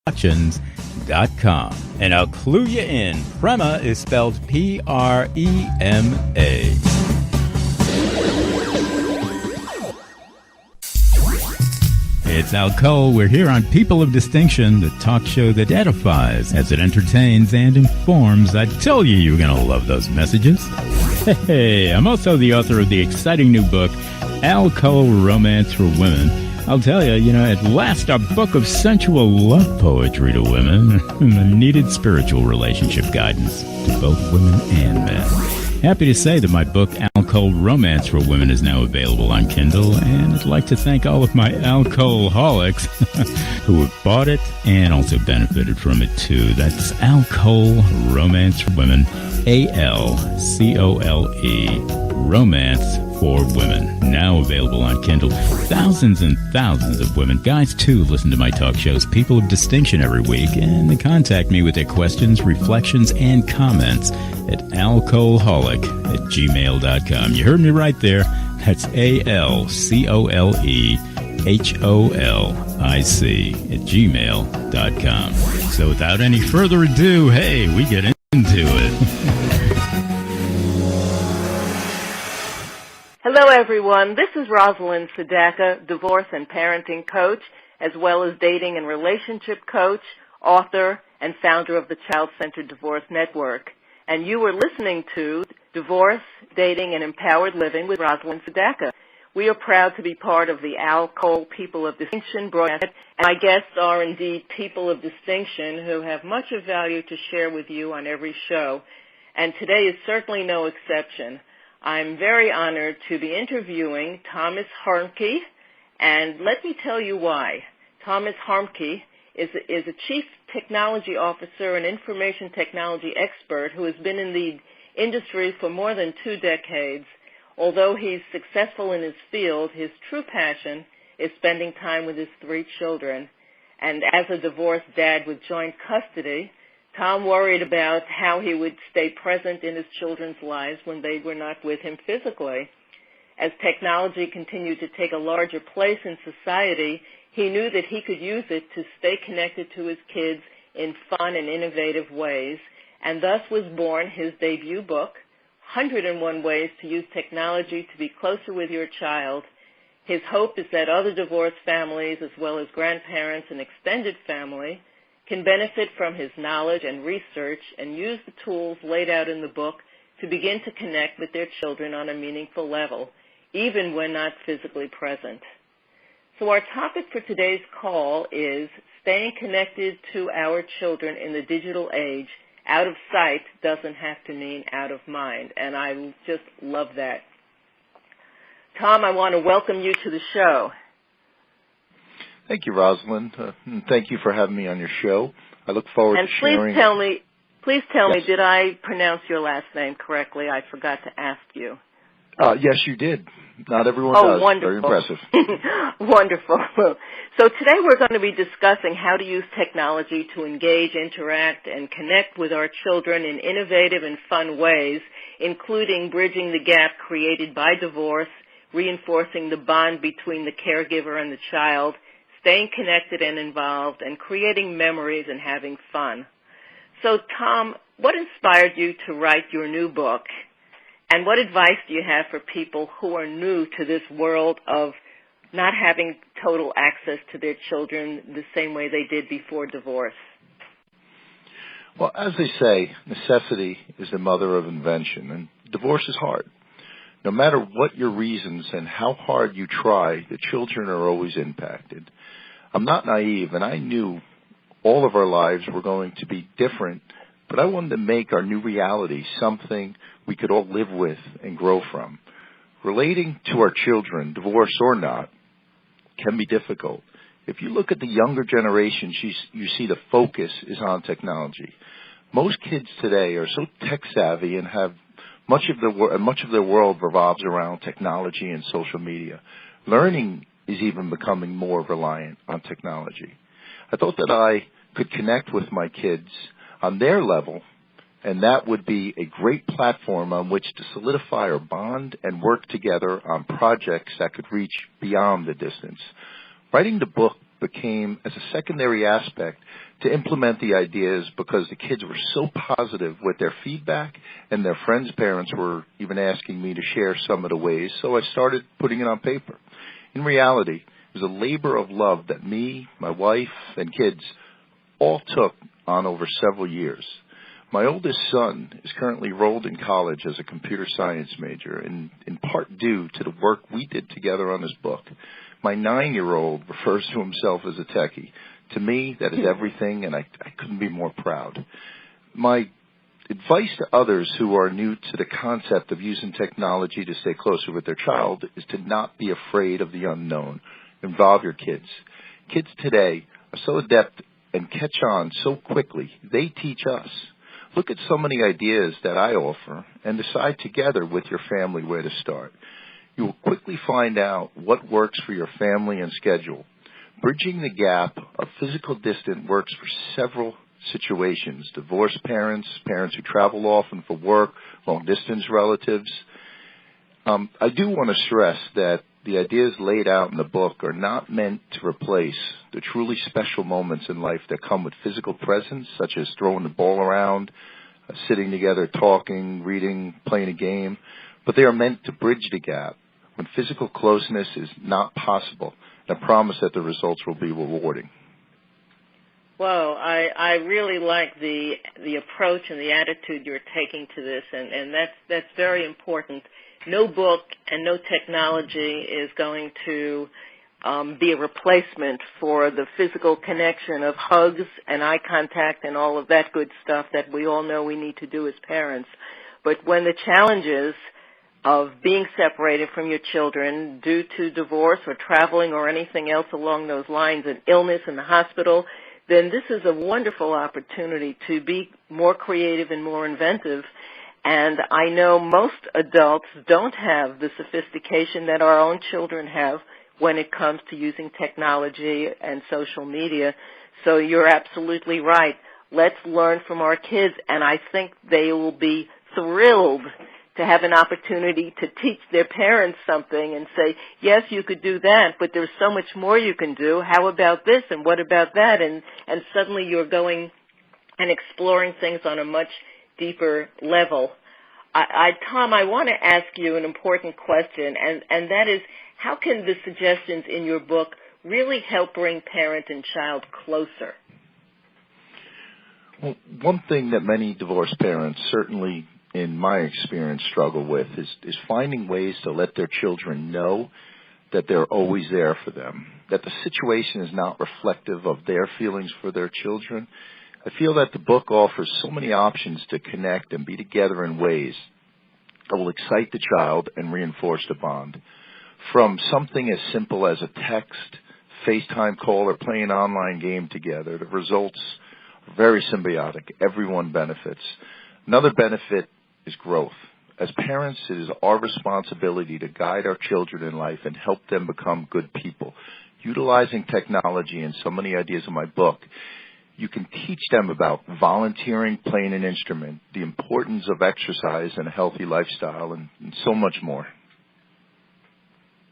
Productions.com. And I'll clue you in. Prema is spelled Prema. It's Al Cole. We're here on People of Distinction, the talk show that edifies as it entertains and informs. I tell you, you're going to love those messages. Hey, I'm also the author of the exciting new book, Al Cole, Romance for Women. I'll tell you, at last a book of sensual love poetry to women and the needed spiritual relationship guidance to both women and men. Happy to say that my book, Al Cole, Romance for Women, is now available on Kindle, and I'd like to thank all of my Al Cole-holics who have bought it and also benefited from it, too. That's Al Cole, Romance for Women, A-L-C-O-L-E, Romance for Women, now available on Kindle. Thousands and thousands of women, guys too, listen to my talk shows, People of Distinction, every week, and they contact me with their questions, reflections, and comments at alcoholic@gmail.com. You heard me right there. That's ALCOLEHOLIC@gmail.com. So without any further ado, hey, we get into it. Hello, everyone. This is Rosalind Sedacca, divorce and parenting coach, as well as dating and relationship coach, author, and founder of the Child-Centered Divorce Network. And you are listening to Divorce, Dating, and Empowered Living with Rosalind Sedacca. We are proud to be part of the Al Cole People of Distinction broadcast, and my guests are indeed people of distinction who have much of value to share with you on every show. And today is certainly no exception. I'm very honored to be interviewing Thomas Harmke, and let me tell you why. Thomas Harmke is a chief technology officer and information technology expert who has been in the industry for more than 2 decades. Although he's successful in his field, his true passion is spending time with his 3 children. And as a divorced dad with joint custody, Tom worried about how he would stay present in his children's lives when they were not with him physically. As technology continued to take a larger place in society, he knew that he could use it to stay connected to his kids in fun and innovative ways, and thus was born his debut book, 101 Ways to Use Technology to Be Closer with Your Child. His hope is that other divorced families, as well as grandparents and extended family, can benefit from his knowledge and research and use the tools laid out in the book to begin to connect with their children on a meaningful level, even when not physically present. So our topic for today's call is staying connected to our children in the digital age. Out of sight doesn't have to mean out of mind, and I just love that. Tom, I want to welcome you to the show. Thank you, Rosalind. Thank you for having me on your show. I look forward to sharing. And please tell me, did I pronounce your last name correctly? I forgot to ask you. Yes, you did. Not everyone does. Wonderful. Very impressive. Wonderful. So today we're going to be discussing how to use technology to engage, interact, and connect with our children in innovative and fun ways, including bridging the gap created by divorce, reinforcing the bond between the caregiver and the child, staying connected and involved, and creating memories and having fun. So, Tom, what inspired you to write your new book? And what advice do you have for people who are new to this world of not having total access to their children the same way they did before divorce? Well, as they say, necessity is the mother of invention, and divorce is hard. No matter what your reasons and how hard you try, the children are always impacted. I'm not naive, and I knew all of our lives were going to be different, but I wanted to make our new reality something we could all live with and grow from. Relating to our children, divorce or not, can be difficult. If you look at the younger generation, you see the focus is on technology. Most kids today are so tech-savvy and have much of their world revolves around technology and social media. Learning is even becoming more reliant on technology. I thought that I could connect with my kids on their level, and that would be a great platform on which to solidify our bond and work together on projects that could reach beyond the distance. Writing the book became as a secondary aspect to implement the ideas because the kids were so positive with their feedback, and their friends' parents were even asking me to share some of the ways, so I started putting it on paper. In reality, it was a labor of love that me, my wife, and kids all took on over several years. My oldest son is currently enrolled in college as a computer science major, and in part due to the work we did together on this book. My 9-year-old refers to himself as a techie. To me, that is everything, and I couldn't be more proud. My advice to others who are new to the concept of using technology to stay closer with their child is to not be afraid of the unknown. Involve your kids. Kids today are so adept and catch on so quickly. They teach us. Look at so many ideas that I offer and decide together with your family where to start. You will quickly find out what works for your family and schedule. Bridging the gap of physical distance works for several situations. Divorced parents, parents who travel often for work, long-distance relatives. I do want to stress that the ideas laid out in the book are not meant to replace the truly special moments in life that come with physical presence, such as throwing the ball around, sitting together, talking, reading, playing a game. But they are meant to bridge the gap when physical closeness is not possible. And I promise that the results will be rewarding. Well, I really like the approach and the attitude you're taking to this, and that's very important. No book and no technology is going to be a replacement for the physical connection of hugs and eye contact and all of that good stuff that we all know we need to do as parents. But when the challenges of being separated from your children due to divorce or traveling or anything else along those lines, an illness in the hospital, then this is a wonderful opportunity to be more creative and more inventive. And I know most adults don't have the sophistication that our own children have when it comes to using technology and social media. So you're absolutely right. Let's learn from our kids, and I think they will be thrilled to have an opportunity to teach their parents something and say, yes, you could do that, but there's so much more you can do. How about this and what about that? And suddenly you're going and exploring things on a much deeper level. Tom, I want to ask you an important question, and that is, how can the suggestions in your book really help bring parent and child closer? Well, one thing that many divorced parents, certainly in my experience, struggle with is finding ways to let their children know that they're always there for them, that the situation is not reflective of their feelings for their children. I feel that the book offers so many options to connect and be together in ways that will excite the child and reinforce the bond. From something as simple as a text, FaceTime call, or playing an online game together, the results are very symbiotic. Everyone benefits. Another benefit is growth. As parents, it is our responsibility to guide our children in life and help them become good people. Utilizing technology and so many ideas in my book, you can teach them about volunteering, playing an instrument, the importance of exercise and a healthy lifestyle, and so much more.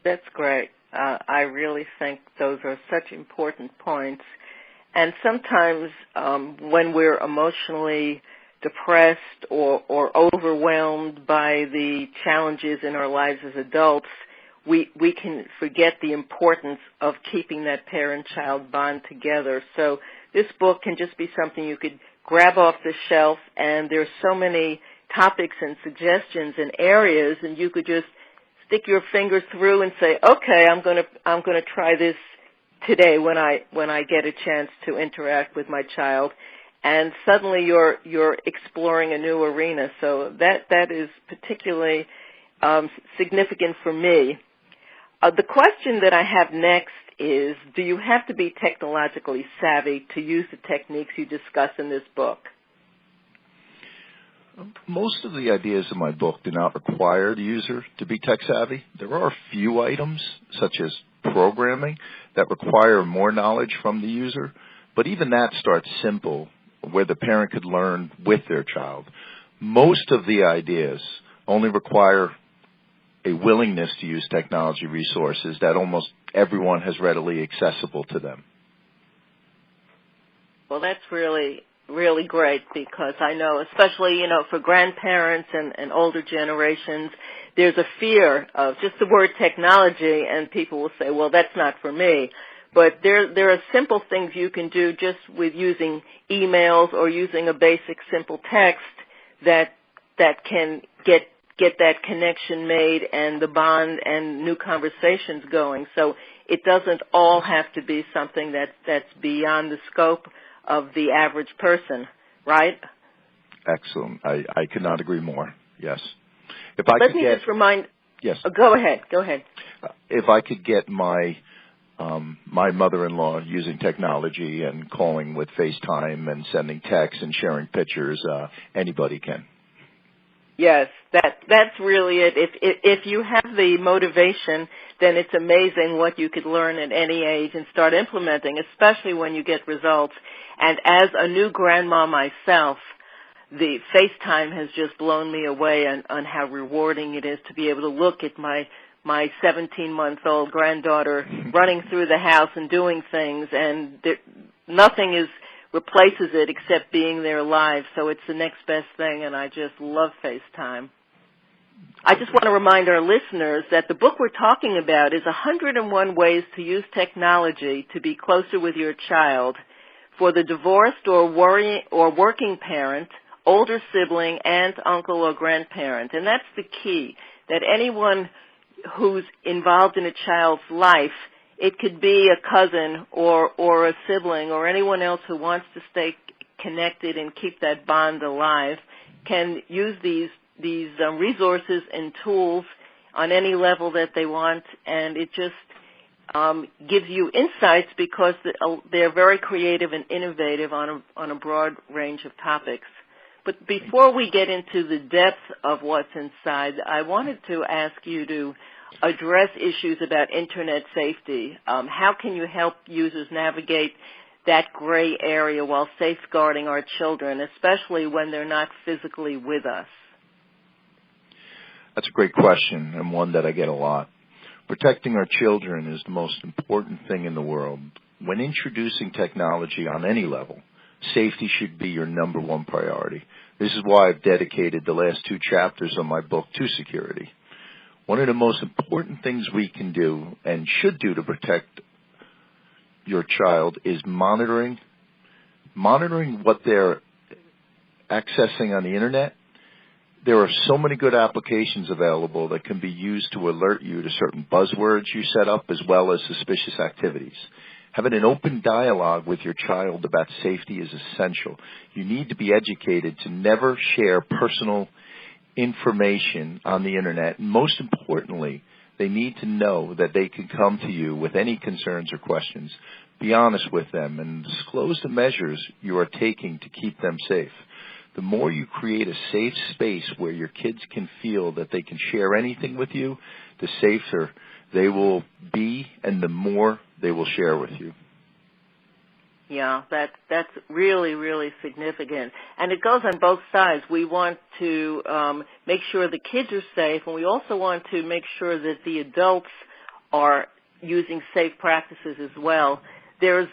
That's great. I really think those are such important points. And sometimes when we're emotionally depressed or overwhelmed by the challenges in our lives as adults, we can forget the importance of keeping that parent-child bond together. So this book can just be something you could grab off the shelf, and there's so many topics and suggestions and areas, and you could just stick your finger through and say, okay, I'm going to try this today when I get a chance to interact with my child. And suddenly you're exploring a new arena. So that is particularly significant for me. The question that I have next is, do you have to be technologically savvy to use the techniques you discuss in this book? Most of the ideas in my book do not require the user to be tech savvy. There are a few items, such as programming, that require more knowledge from the user, but even that starts simple, where the parent could learn with their child. Most of the ideas only require a willingness to use technology resources that almost everyone has readily accessible to them. Well, that's really, really great, because I know, especially, for grandparents and older generations, there's a fear of just the word technology, and people will say, well, that's not for me. But there are simple things you can do just with using emails or using a basic simple text that can get that connection made and the bond and new conversations going. So it doesn't all have to be something that's beyond the scope of the average person, right? Excellent. I could not agree more. Yes. Just remind. Yes. Go ahead. If I could get my mother-in-law using technology and calling with FaceTime and sending texts and sharing pictures, anybody can. Yes, that's really it. If you have the motivation, then it's amazing what you could learn at any age and start implementing, especially when you get results. And as a new grandma myself, the FaceTime has just blown me away on how rewarding it is to be able to look at my 17-month-old granddaughter running through the house and doing things, and nothing replaces it except being there live. So it's the next best thing, and I just love FaceTime. I just want to remind our listeners that the book we're talking about is 101 Ways to Use Technology to Be Closer with Your Child for the divorced or working parent, older sibling, aunt, uncle, or grandparent. And that's the key, that anyone who's involved in a child's life, it could be a cousin or a sibling or anyone else who wants to stay connected and keep that bond alive, can use these resources and tools on any level that they want, and it just gives you insights because they're very creative and innovative on a broad range of topics. But before we get into the depth of what's inside, I wanted to ask you to address issues about Internet safety. How can you help users navigate that gray area while safeguarding our children, especially when they're not physically with us? That's a great question, and one that I get a lot. Protecting our children is the most important thing in the world. When introducing technology on any level, safety should be your number one priority. This is why I've dedicated the last 2 chapters of my book to security. One of the most important things we can do and should do to protect your child is monitoring what they're accessing on the Internet. There are so many good applications available that can be used to alert you to certain buzzwords you set up as well as suspicious activities. Having an open dialogue with your child about safety is essential. You need to be educated to never share personal information on the Internet. And most importantly, they need to know that they can come to you with any concerns or questions. Be honest with them and disclose the measures you are taking to keep them safe. The more you create a safe space where your kids can feel that they can share anything with you, the safer they will be and the more they will share with you. Yeah, that's really, really significant. And it goes on both sides. We want to make sure the kids are safe, and we also want to make sure that the adults are using safe practices as well. There's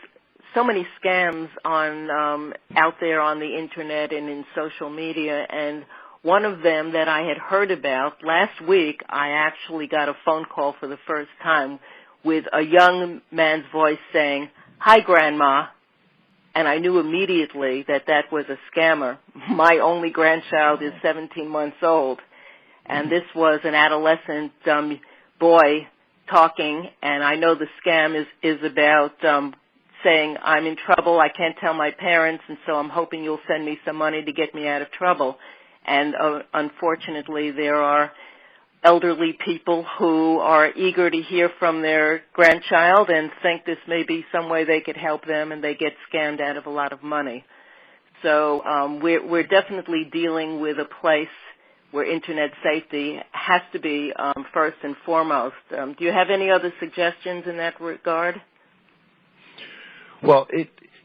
so many scams out there on the Internet and in social media, and one of them that I had heard about last week, I actually got a phone call for the first time with a young man's voice saying, "Hi, Grandma," and I knew immediately that was a scammer. My only grandchild is 17 months old, and this was an adolescent boy talking, and I know the scam is about saying, "I'm in trouble, I can't tell my parents, and so I'm hoping you'll send me some money to get me out of trouble." And unfortunately, there are elderly people who are eager to hear from their grandchild and think this may be some way they could help them, and they get scammed out of a lot of money. So we're definitely dealing with a place where Internet safety has to be first and foremost. Do you have any other suggestions in that regard? Well,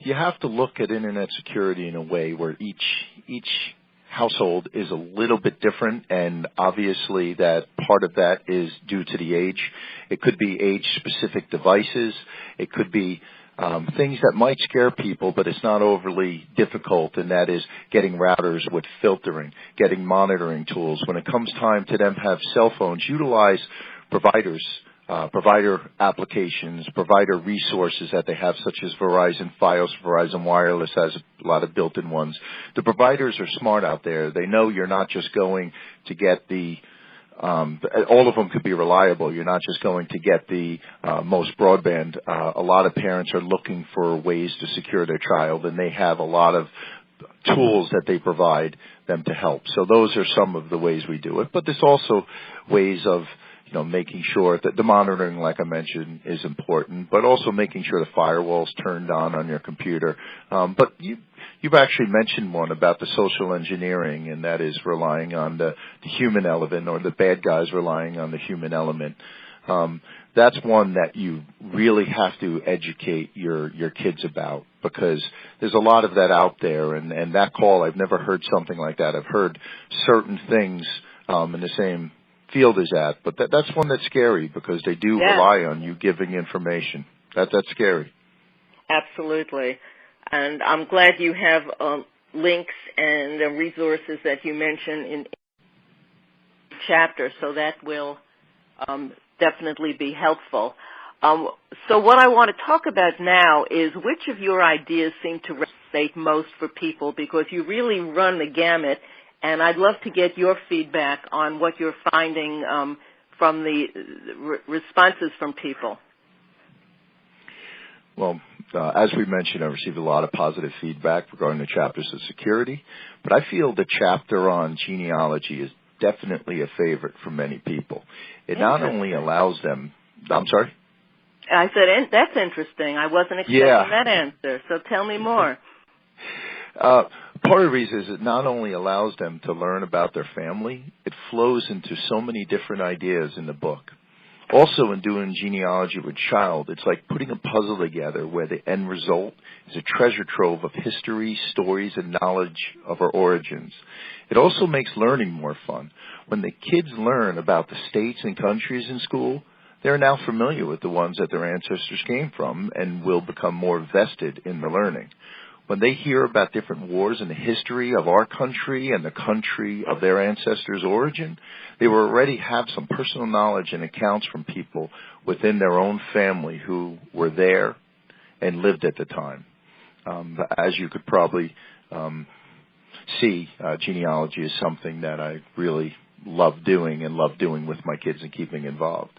you have to look at Internet security in a way where each household is a little bit different, and obviously that part of that is due to the age. It could be age-specific devices. It could be things that might scare people, but it's not overly difficult, and that is getting routers with filtering, getting monitoring tools. When it comes time to them have cell phones, utilize providers, provider applications, provider resources that they have, such as Verizon Fios. Verizon Wireless has a lot of built-in ones. The providers are smart out there. They know you're not just going to get all of them could be reliable. You're not just going to get the most broadband. A lot of parents are looking for ways to secure their child, and they have a lot of tools that they provide them to help. So those are some of the ways we do it. But there's also ways of making sure that the monitoring, like I mentioned, is important, but also making sure the firewall's turned on your computer. But you've actually mentioned one about the social engineering, and that is relying on the human element, or the bad guys relying on the human element. That's one that you really have to educate your kids about, because there's a lot of that out there. And that call, I've never heard something like that. I've heard certain things in the same field as that, but that's one that's scary, because they do rely on you giving information. That's scary. Absolutely. And I'm glad you have links and resources that you mention in each chapter, so that will definitely be helpful. So what I want to talk about now is which of your ideas seem to resonate most for people, because you really run the gamut. And I'd love to get your feedback on what you're finding from the responses from people. Well, as we mentioned, I received a lot of positive feedback regarding the chapters of security, but I feel the chapter on genealogy is definitely a favorite for many people. It not only allows them... I'm sorry? I said, that's interesting. I wasn't expecting that answer, so tell me more. Part of the reason is it not only allows them to learn about their family, it flows into so many different ideas in the book. Also, in doing genealogy with child, it's like putting a puzzle together where the end result is a treasure trove of history, stories, and knowledge of our origins. It also makes learning more fun. When the kids learn about the states and countries in school, they're now familiar with the ones that their ancestors came from and will become more vested in the learning. When they hear about different wars and the history of our country and the country of their ancestors' origin, they will already have some personal knowledge and accounts from people within their own family who were there and lived at the time. As you could probably see, genealogy is something that I really love doing with my kids and keeping involved.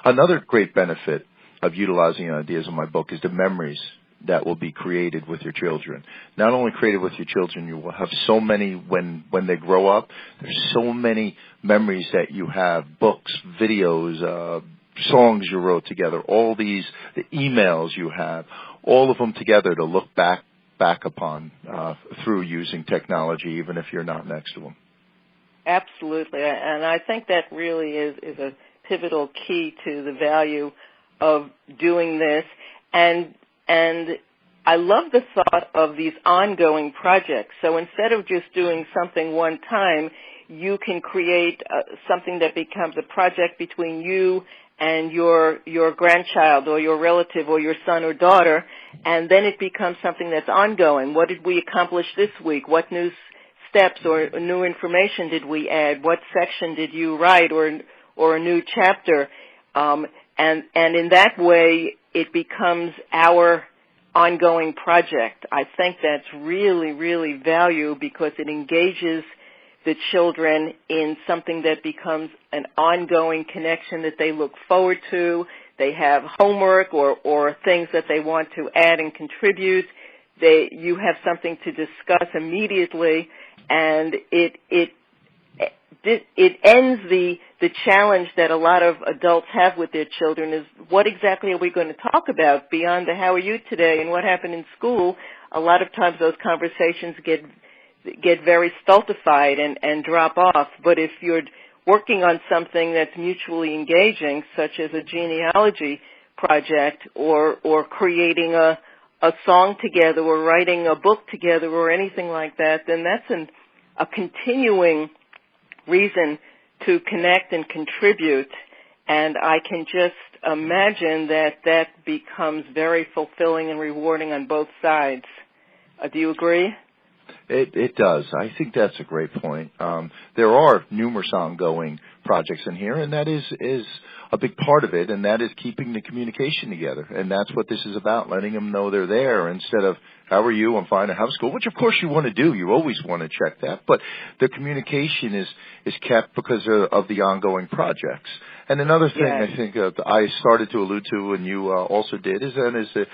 Another great benefit of utilizing ideas in my book is the memories that will be created with your children. Not only created with your children, you will have so many when they grow up. There's so many memories that you have, books, videos, songs you wrote together, all these, the emails you have, all of them together to look back upon through using technology, even if you're not next to them. Absolutely, and I think that really is a pivotal key to the value of doing this. And I love the thought of these ongoing projects. So instead of just doing something one time, you can create something that becomes a project between you and your grandchild or your relative or your son or daughter, and then it becomes something that's ongoing. What did we accomplish this week? What new steps or new information did we add? What section did you write or a new chapter? And in that way, it becomes our ongoing project. I think that's really, really valuable because it engages the children in something that becomes an ongoing connection that they look forward to. They have homework or things that they want to add and contribute. You have something to discuss immediately, and it ends the challenge that a lot of adults have with their children is what exactly are we going to talk about beyond the how are you today and what happened in school. A lot of times those conversations get very stultified and drop off. But if you're working on something that's mutually engaging, such as a genealogy project or creating a song together or writing a book together or anything like that, then that's a continuing reason to connect and contribute. And I can just imagine that becomes very fulfilling and rewarding on both sides. Do you agree? It does. I think that's a great point. There are numerous ongoing projects in here, and that is a big part of it, and that is keeping the communication together. And that's what this is about, letting them know they're there instead of, how are you? I'm fine. How's school? Which, of course, you want to do. You always want to check that. But the communication is kept because of the ongoing projects. And another thing I think I started to allude to, and you also did, is that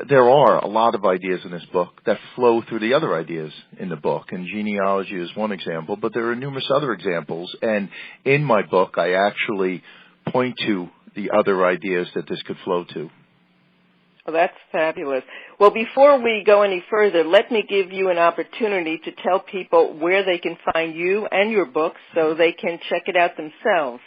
there are a lot of ideas in this book that flow through the other ideas in the book, and genealogy is one example, but there are numerous other examples. And in my book, I actually point to the other ideas that this could flow to. Oh, that's fabulous. Well, before we go any further, let me give you an opportunity to tell people where they can find you and your books so they can check it out themselves.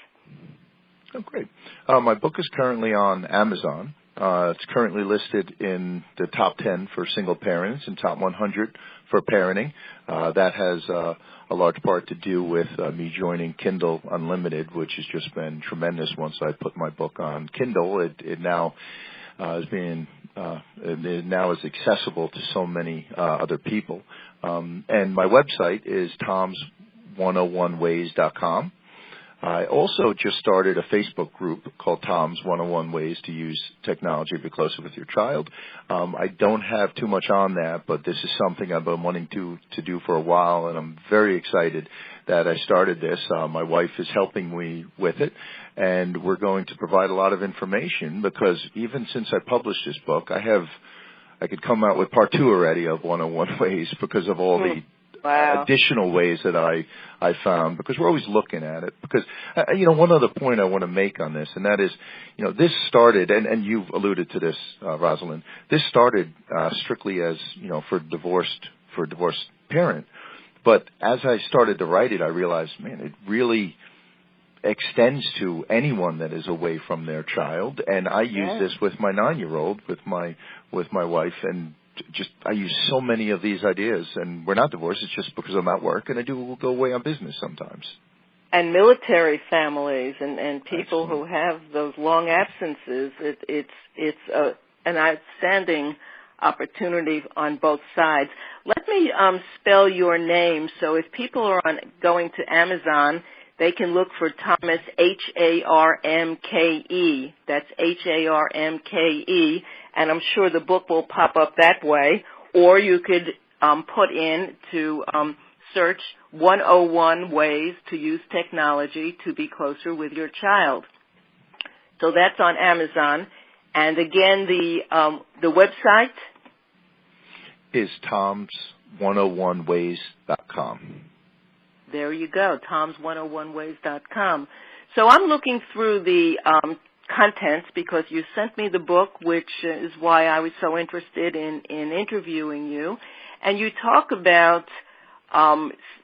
Oh, great. My book is currently on Amazon. It's currently listed in the top 10 for single parents and top 100 for parenting. That has a large part to do with me joining Kindle Unlimited, which has just been tremendous. Once I put my book on Kindle, it now it now is accessible to so many other people. And my website is toms101ways.com. I also just started a Facebook group called Tom's 101 Ways to Use Technology to Be Closer with Your Child. I don't have too much on that, but this is something I've been wanting to do for a while, and I'm very excited that I started this. My wife is helping me with it, and we're going to provide a lot of information because even since I published this book, I could come out with part 2 already of 101 Ways because of all the additional ways that I found, because we're always looking at it. Because, one other point I want to make on this, and that is, this started, and you've alluded to this, Rosalind, this started strictly as, for a divorced parent. But as I started to write it, I realized, man, it really extends to anyone that is away from their child. And I use this with my 9-year-old, with my wife, and I use so many of these ideas, and we're not divorced. It's just because I'm at work, and I do go away on business sometimes. And military families and people who have those long absences, it's an outstanding opportunity on both sides. Let me spell your name, so if people are going to Amazon, they can look for Thomas, Harmke. That's Harmke, and I'm sure the book will pop up that way. Or you could put in to search 101 Ways to Use Technology to Be Closer with Your Child. So that's on Amazon. And again, the website is toms101ways.com. There you go, toms101ways.com. So I'm looking through the contents because you sent me the book, which is why I was so interested in interviewing you. And you talk about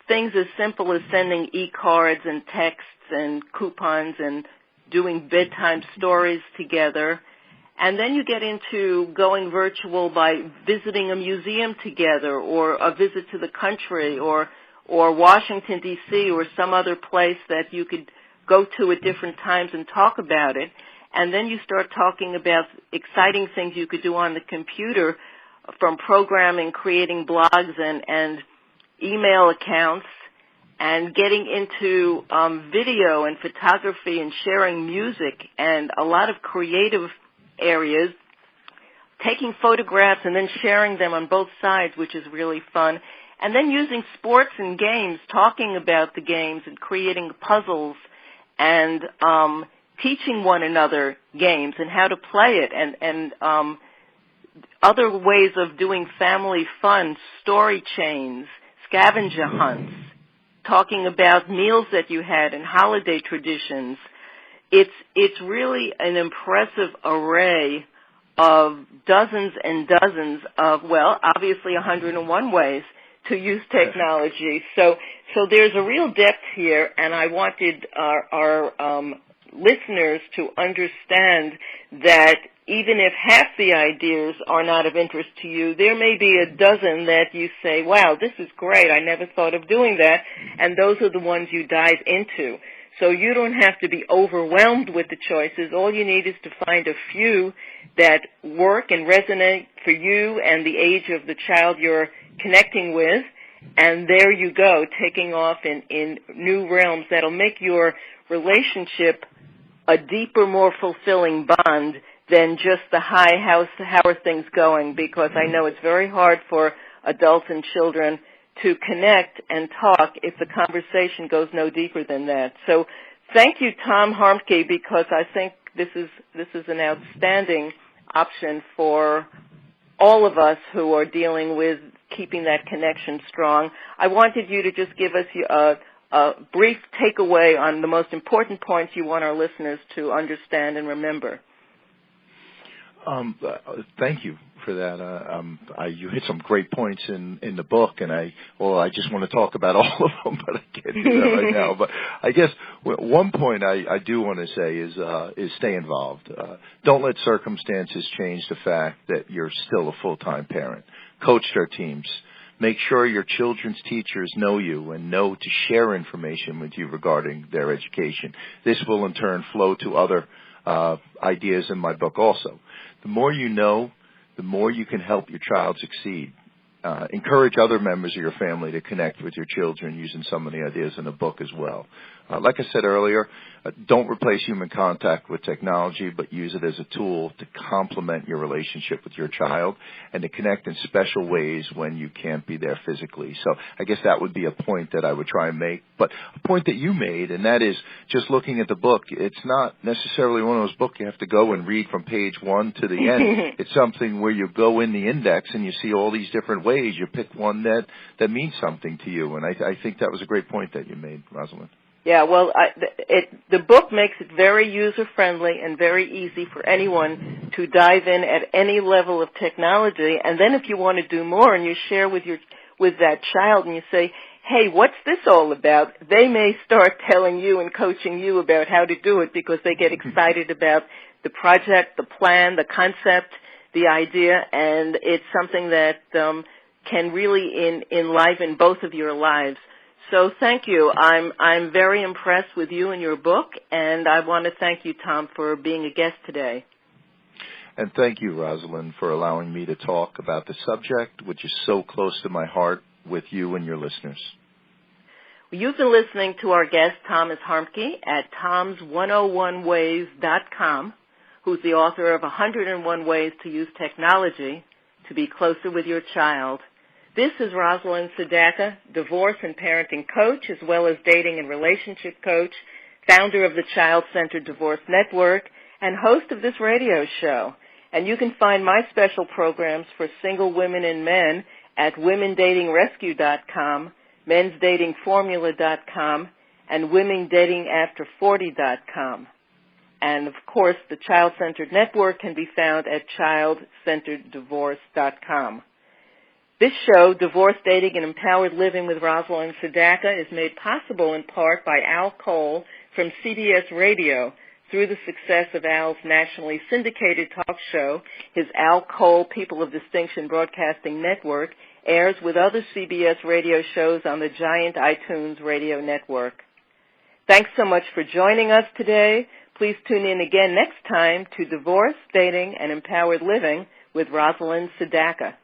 things as simple as sending e-cards and texts and coupons and doing bedtime stories together. And then you get into going virtual by visiting a museum together, or a visit to the country, or Washington, D.C., or some other place that you could go to at different times and talk about it. And then you start talking about exciting things you could do on the computer, from programming, creating blogs and email accounts, and getting into video and photography and sharing music and a lot of creative areas, taking photographs and then sharing them on both sides, which is really fun. And then using sports and games, talking about the games and creating puzzles and teaching one another games and how to play it, and other ways of doing family fun, story chains, scavenger hunts, talking about meals that you had and holiday traditions. It's really an impressive array of dozens and dozens of, obviously 101 ways to use technology. So there's a real depth here, and I wanted our listeners to understand that even if half the ideas are not of interest to you, there may be a dozen that you say, wow, this is great, I never thought of doing that, and those are the ones you dive into. So you don't have to be overwhelmed with the choices. All you need is to find a few that work and resonate for you and the age of the child you're connecting with, and there you go, taking off in new realms that'll make your relationship a deeper, more fulfilling bond than just the hi, how are things going, because I know it's very hard for adults and children to connect and talk if the conversation goes no deeper than that. So thank you, Tom Harmke, because I think this is an outstanding option for all of us who are dealing with keeping that connection strong. I wanted you to just give us a brief takeaway on the most important points you want our listeners to understand and remember. Thank you for that. You hit some great points in the book, and I just want to talk about all of them, but I can't do that right now. But I guess one point I do want to say is stay involved. Don't let circumstances change the fact that you're still a full-time parent. Coach their teams. Make sure your children's teachers know you and know to share information with you regarding their education. This will in turn flow to other ideas in my book also. The more you know, the more you can help your child succeed. Encourage other members of your family to connect with your children using some of the ideas in the book as well. Like I said earlier, don't replace human contact with technology, but use it as a tool to complement your relationship with your child and to connect in special ways when you can't be there physically. So I guess that would be a point that I would try and make. But a point that you made, and that is just looking at the book, it's not necessarily one of those books you have to go and read from page 1 to the end. It's something where you go in the index and you see all these different ways. You pick one that means something to you. And I think that was a great point that you made, Rosalind. Yeah, well, the book makes it very user-friendly and very easy for anyone to dive in at any level of technology. And then if you want to do more and you share with that child and you say, hey, what's this all about? They may start telling you and coaching you about how to do it because they get excited about the project, the plan, the concept, the idea, and it's something that can really enliven both of your lives. So thank you. I'm very impressed with you and your book, and I want to thank you, Tom, for being a guest today. And thank you, Rosalind, for allowing me to talk about the subject, which is so close to my heart, with you and your listeners. You've been listening to our guest, Thomas Harmke, at toms101ways.com, who's the author of 101 Ways to Use Technology to Be Closer with Your Child. This is Rosalind Sedacca, divorce and parenting coach, as well as dating and relationship coach, founder of the Child-Centered Divorce Network, and host of this radio show. And you can find my special programs for single women and men at womendatingrescue.com, mensdatingformula.com, and womendatingafter40.com. And, of course, the Child-Centered Network can be found at childcentereddivorce.com. This show, Divorce, Dating, and Empowered Living with Rosalind Sedacca, is made possible in part by Al Cole from CBS Radio. Through the success of Al's nationally syndicated talk show, his Al Cole People of Distinction Broadcasting Network airs with other CBS radio shows on the giant iTunes radio network. Thanks so much for joining us today. Please tune in again next time to Divorce, Dating, and Empowered Living with Rosalind Sedacca.